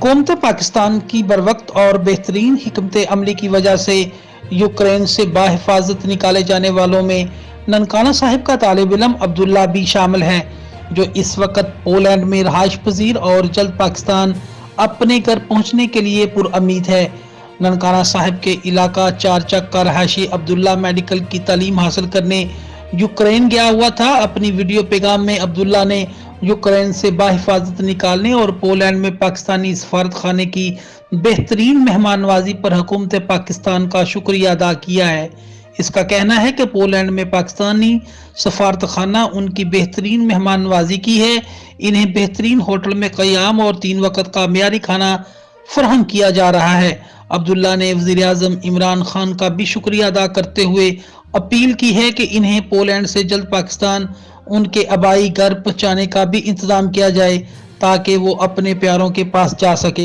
हुकूमत पाकिस्तान की बरवक्त और बेहतरीन हिकमत अमली की वजह से यूक्रेन से बाहिफाजत निकाले जाने वालों में ननकाना साहिब का तालिब इल्म अब्दुल्ला भी शामिल है, जो इस वक्त पोलैंड में रहाइश पजीर और जल्द पाकिस्तान अपने घर पहुंचने के लिए पुरउम्मीद है। ननकाना साहिब के इलाका चारचक का रहायशी अब्दुल्ला मेडिकल की तालीम हासिल करने यूक्रेन गया हुआ था। अपनी वीडियो पैगाम में अब्दुल्ला ने यूक्रेन से बाहिफाजत निकालने और पोलैंड में पाकिस्तानी सफारत खाने की बेहतरीन मेहमानवाजी पर हुकूमत पाकिस्तान का शुक्रिया अदा किया है। इसका कहना है कि पोलैंड में पाकिस्तानी सफारत खाना उनकी बेहतरीन मेहमानवाजी की है। इन्हें बेहतरीन होटल में क़याम और 3 वक्त का मियारी खाना फराहम किया जा रहा है। अब्दुल्ला ने वज़ीर आज़म इमरान खान का भी शुक्रिया अदा करते हुए अपील की है कि इन्हें पोलैंड से जल्द पाकिस्तान उनके आबाई घर पहुंचाने का भी इंतजाम किया जाए ताकि वो अपने प्यारों के पास जा सके।